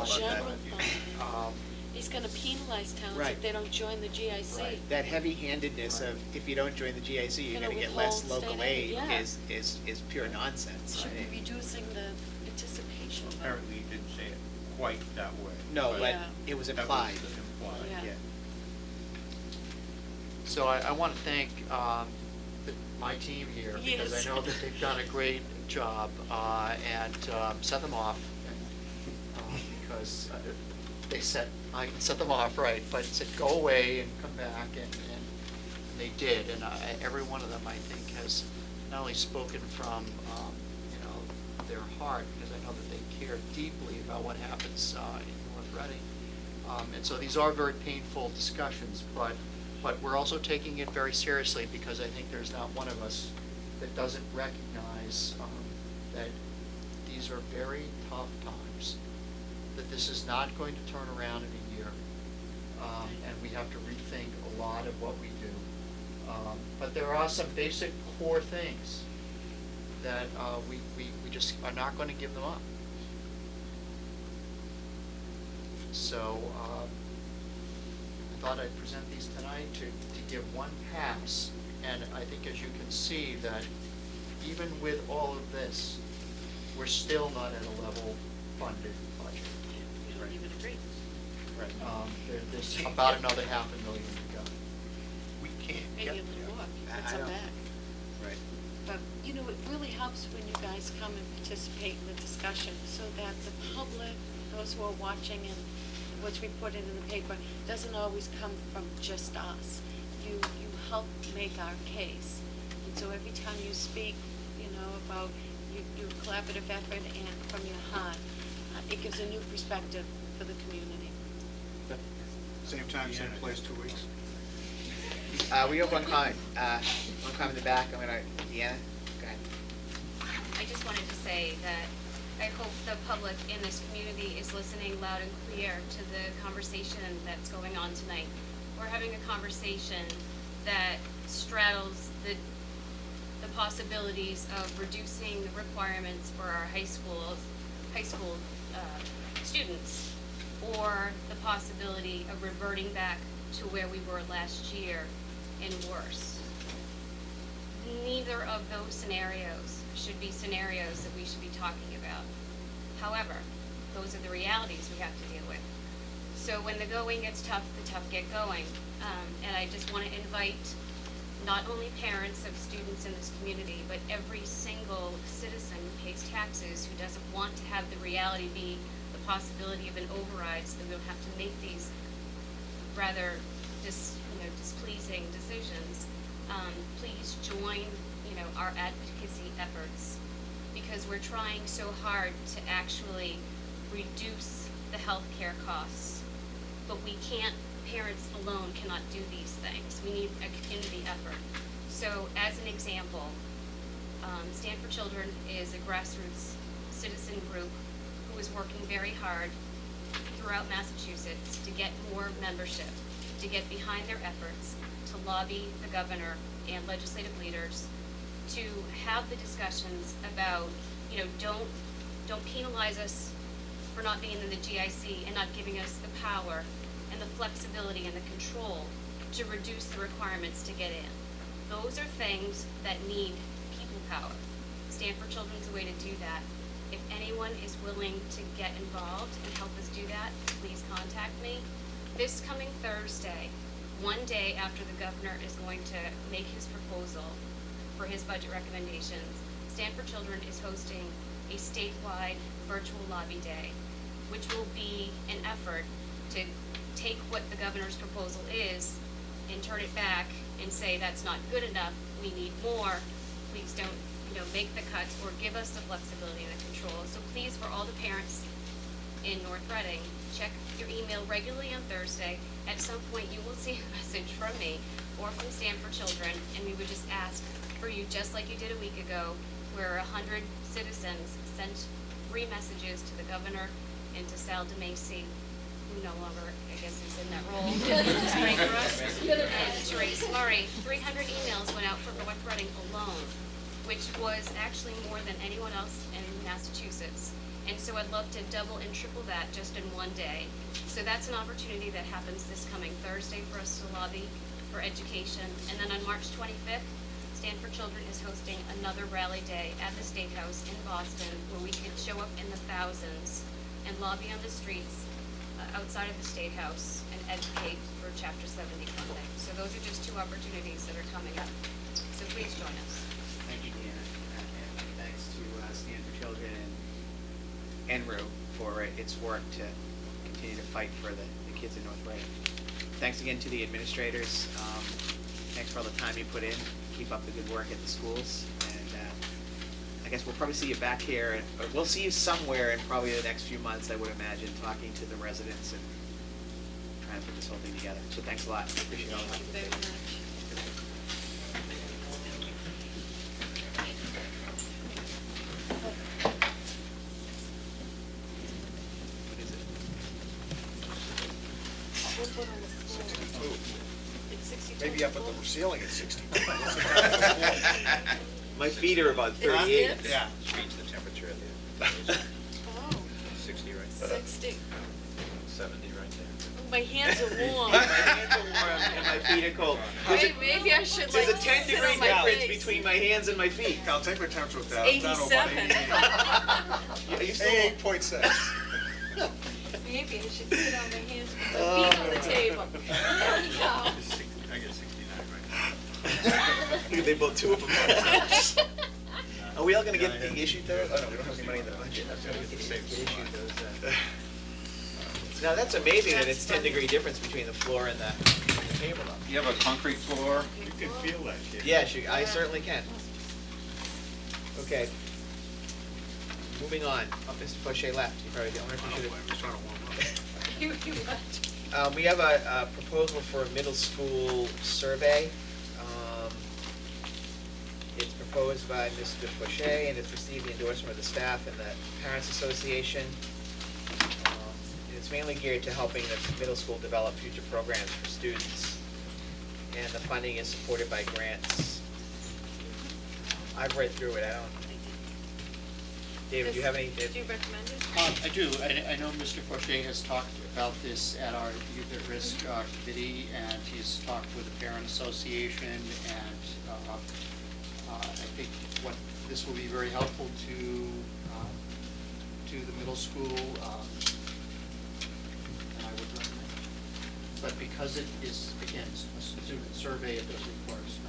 fund. General fund. Um, He's gonna penalize towns Right. if they don't join the GIC. Right. That heavy-handedness of, if you don't join the GIC, you're Gonna gonna get less withhold local state aid, aid yeah. is pure nonsense. Should be reducing the participation. Apparently you didn't say it quite that way. No, but Yeah. it was that was implied. implied. Yeah. So I want to thank my team here, because Yes. I know that they've done a great job, and set them off, because I set them off, right, but said, go away and come back, and they did, and every one of them, I think, has not only spoken from, their heart, because I know that they care deeply about what happens in North Reading. And so these are very painful discussions, but we're also taking it very seriously, because I think there's not one of us that doesn't recognize that these are very tough times, that this is not going to turn around in a year, and we have to rethink a lot of what we do. But there are some basic core things that we just are not going to give them up. So I thought I'd present these tonight to give one pass, and I think, as you can see, that even with all of this, we're still not at a level funded budget. We don't even agree. Right. There's about another $500,000 to go. We can't Maybe get a little there. more, I that's our don't- back. Right. But, it really helps when you guys come and participate in the discussion, so that the public, those who are watching and what's reported in the paper, doesn't always come from just us. You help make our case. And so every time you speak, about your collaborative effort and from your heart, it gives a new perspective for the community. Same time, same place, 2 weeks. We have one comment in the back. Deanna, go ahead. I just wanted to say that I hope the public in this community is listening loud and clear to the conversation that's going on tonight. We're having a conversation that straddles the possibilities of reducing the requirements for our high school students, or the possibility of reverting back to where we were last year and worse. Neither of those scenarios should be scenarios that we should be talking about. However, those are the realities we have to deal with. So when the going gets tough, the tough get going. And I just want to invite not only parents of students in this community, but every single citizen who pays taxes, who doesn't want to have the reality be the possibility of an override, so that we'll have to make these rather displeasing decisions. Please join, our advocacy efforts, because we're trying so hard to actually reduce the healthcare costs, but we can't. Parents alone cannot do these things. We need a community effort. So, as an example, Stand for Children is a grassroots citizen group who is working very hard throughout Massachusetts to get more membership, to get behind their efforts, to lobby the governor and legislative leaders to have the discussions about, don't penalize us for not being in the GIC and not giving us the power and the flexibility and the control to reduce the requirements to get in. Those are things that need people power. Stand for Children's a way to do that. If anyone is willing to get involved and help us do that, please contact me. This coming Thursday, one day after the governor is going to make his proposal for his budget recommendations, Stand for Children is hosting a statewide virtual lobby day, which will be an effort to take what the governor's proposal is and turn it back and say that's not good enough, we need more, please don't make the cuts, or give us the flexibility and the control. So please, for all the parents in North Reading, check your email regularly on Thursday. At some point you will see a message from me or from Stand for Children, and we would just ask for you, just like you did a week ago, where 100 citizens sent 3 messages to the governor and to Sal DeMacy, who no longer, I guess, is in that role, to pray for us, and Therese Murray. 300 emails went out for North Reading alone, which was actually more than anyone else in Massachusetts. And so I'd love to double and triple that just in one day. So that's an opportunity that happens this coming Thursday for us to lobby for education. And then on March 25th, Stand for Children is hosting another rally day at the State House in Boston, where we could show up in the thousands and lobby on the streets outside of the State House and advocate for Chapter 70 funding. So those are just two opportunities that are coming up. So please join us. Thank you, Deanna. And thanks to Stand for Children and NRU for its work to continue to fight for the kids in North Reading. Thanks again to the administrators. Thanks for all the time you put in. Keep up the good work at the schools. And I guess we'll probably see you back here. We'll see you somewhere in probably the next few months, I would imagine, talking to the residents and trying to put this whole thing together. So thanks a lot. I appreciate all the Thank help. you very much. What is it? We'll put on the floor. It's 62. Maybe up at the ceiling at 60. My feet are about Is it? 38. Yeah. Change the temperature at the end. Oh, 60 right there. 60. 70 right there. Oh, my hands are warm. My hands are warm and my feet are cold. Maybe I should like There's a 10 sit degree on my difference face. between my hands and my feet. I'll take my temperature down. It's Down to about 87. Are you still? 88.6. Maybe I should sit on my hands with my feet on the table. There we go. I get 69 right now. They both, two of them. Are we all gonna get issued those? Oh, no, we don't have any money in the budget. I was gonna get issued those. Now, that's amazing that it's 10-degree difference between the floor and the table though. You have a concrete floor? You can feel that, kid. Yes, I certainly can. Okay. Moving on. Oh, Mr. Fauché left. You're probably the owner. I don't blame him. He's trying to warm up. You left. We have a proposal for a middle school survey. It's proposed by Mr. Fauché, and it's received the endorsement of the staff and the Parents Association. And it's mainly geared to helping the middle school develop future programs for students. And the funding is supported by grants. I've read through it. I don't. David, do you have any? Do you recommend it? I do. I know Mr. Fauché has talked about this at our Youth at Risk committee, and he's talked with the Parent Association, and I think this will be very helpful to the middle school, and I would recommend it. But because it is, again, a student survey, it does require some.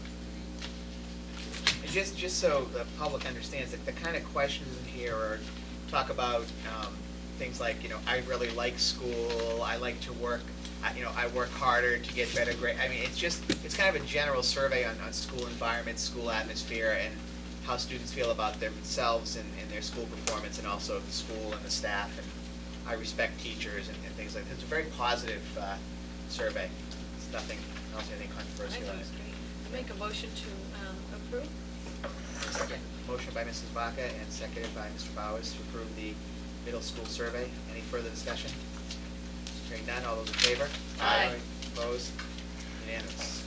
Just so the public understands, that the kind of questions in here are, talk about things like, I really like school, I like to work, I work harder to get better grades. I mean, it's kind of a general survey on school environment, school atmosphere, and how students feel about themselves and their school performance, and also the school and the staff, and I respect teachers and things like that. It's a very positive survey. It's nothing else, anything I controversial thought in it it. was great. I make a motion to approve. Second. Motion by Mrs. Baca and seconded by Mr. Bowers to approve the middle school survey. Any further discussion? Hearing none, all those in favor? Aye. Opposed? Unanimous.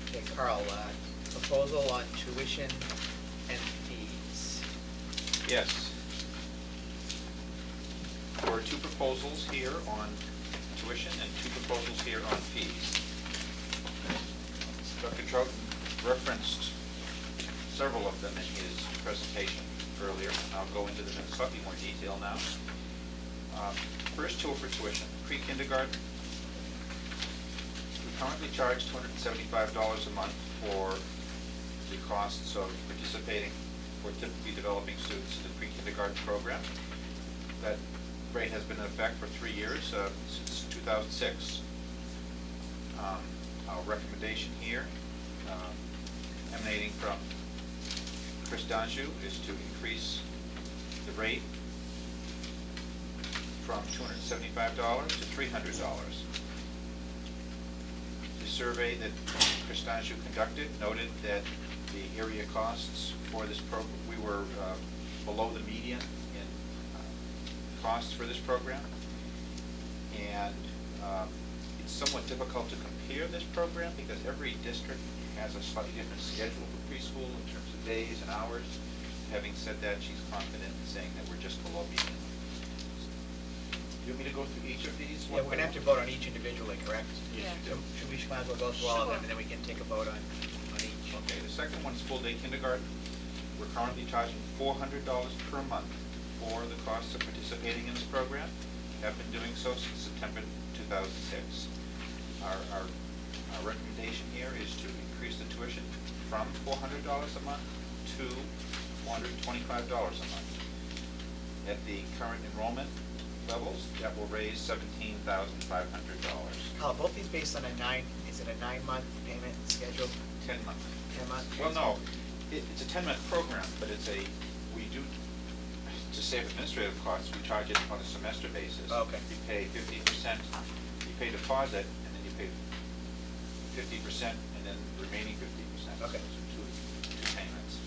Okay, Carl, proposal on tuition and fees. Yes. There are two proposals here on tuition and two proposals here on fees. Dr. Trout referenced several of them in his presentation earlier. I'll go into them in slightly more detail now. First tool for tuition, pre-kindergarten. We currently charge $275 a month for the costs of participating for typically developing students in the pre-kindergarten program. That rate has been in effect for 3 years, since 2006. Our recommendation here, emanating from Chris Donahue, is to increase the rate from $275 to $300. The survey that Chris Donahue conducted noted that the area costs for this program, we were below the median in costs for this program. And it's somewhat difficult to compare this program because every district has a slightly different schedule for preschool in terms of days and hours. having said that, she's confident in saying that we're just below median. You want me to go through each of these? Yeah, we're gonna have to vote on each individually, correct? Yes, you do. Should we might as well go through all of them, Sure. and then we can take a vote on each? Okay, the second one is full-day kindergarten. We're currently charging $400 per month for the costs of participating in this program. Have been doing so since September 2006. Our recommendation here is to increase the tuition from $400 a month to $425 a month. At the current enrollment levels, that will raise $17,500. Kyle, both these based on is it a 9-month payment schedule? 10 months. 10-month? Well, no, it's a 10-month program, but we do, to save administrative costs, we charge it on a semester basis. Okay. You pay 50%, you pay deposit, and then you pay 50%, and then the remaining 50%. Okay. So two payments.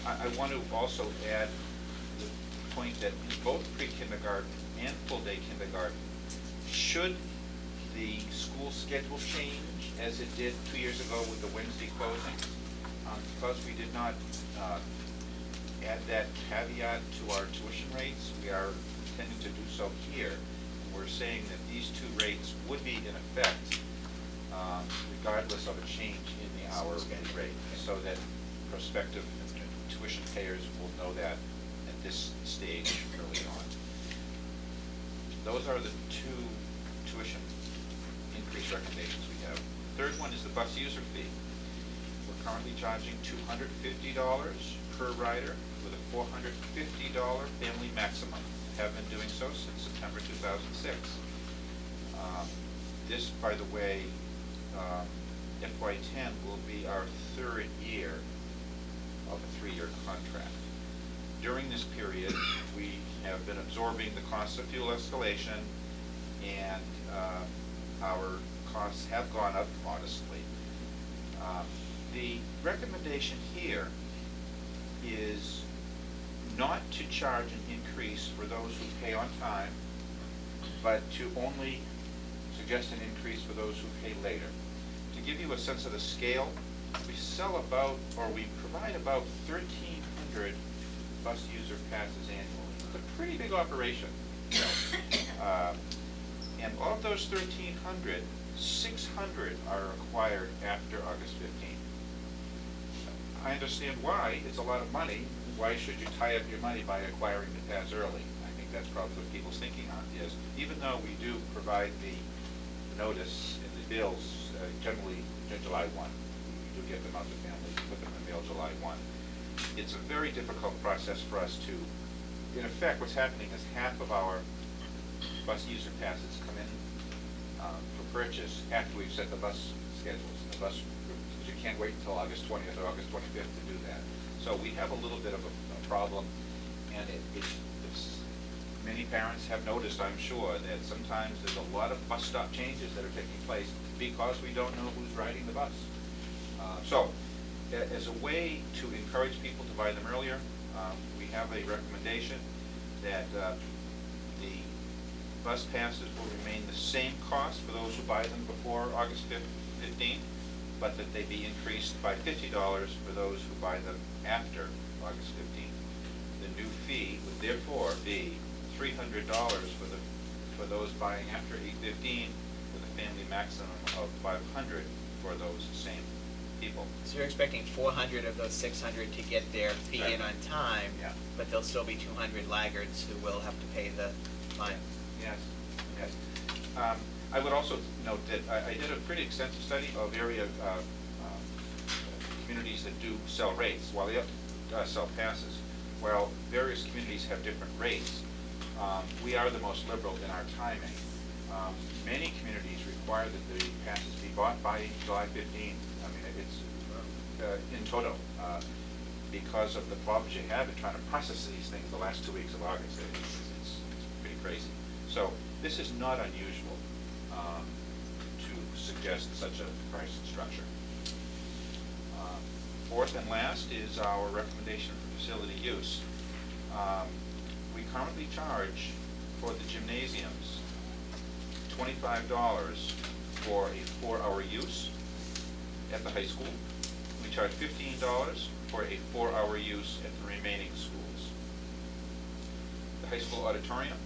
I want to also add the point that in both pre-kindergarten and full-day kindergarten, should the school schedule change as it did 2 years ago with the Wednesday closing, because we did not add that caveat to our tuition rates, we are intending to do so here. And we're saying that these two rates would be in effect regardless of a change in the hourly rate, so that prospective tuition payers will know that at this stage early on. Those are the two tuition increase recommendations we have. Third one is the bus user fee. We're currently charging $250 per rider with a $450 family maximum. Have been doing so since September 2006. This, by the way, FY10 will be our third year of a 3-year contract. During this period, we have been absorbing the cost of fuel escalation, and our costs have gone up modestly. The recommendation here is not to charge an increase for those who pay on time, but to only suggest an increase for those who pay later. To give you a sense of the scale, we provide about 1,300 bus user passes annually. It's a pretty big operation. And of those 1,300, 600 are acquired after August 15th. I understand why. It's a lot of money. Why should you tie up your money by acquiring the pass early? I think that's probably what people's thinking on is, even though we do provide the notice in the bills, generally July 1. We do get them out to families, put them in the mail July 1. It's a very difficult process for us to, in effect, what's happening is half of our bus user passes come in for purchase after we've set the bus schedules and the bus routes, because you can't wait until August 20th or August 25th to do that. So we have a little bit of a problem, and many parents have noticed, I'm sure, that sometimes there's a lot of bus stop changes that are taking place because we don't know who's riding the bus. So, as a way to encourage people to buy them earlier, we have a recommendation that the bus passes will remain the same cost for those who buy them before August 15th, but that they be increased by $50 for those who buy them after August 15th. The new fee would therefore be $300 for those buying after 8/15, with a family maximum of $500 for those same people. So you're expecting 400 of those 600 to get their fee in on time, Yeah. but there'll still be 200 laggards who will have to pay the fine. Yes, yes. I would also note that I did a pretty extensive study of area communities that do sell rates, while they sell passes. While various communities have different rates, we are the most liberal in our timing. Many communities require that the passes be bought by July 15th. I mean, it's in toto, because of the problems you have in trying to process these things the last 2 weeks of August. It's pretty crazy. So this is not unusual to suggest such a pricing structure. Fourth and last is our recommendation for facility use. We currently charge for the gymnasiums $25 for a 4-hour use at the high school. We charge $15 for a 4-hour use at the remaining schools. The high school auditorium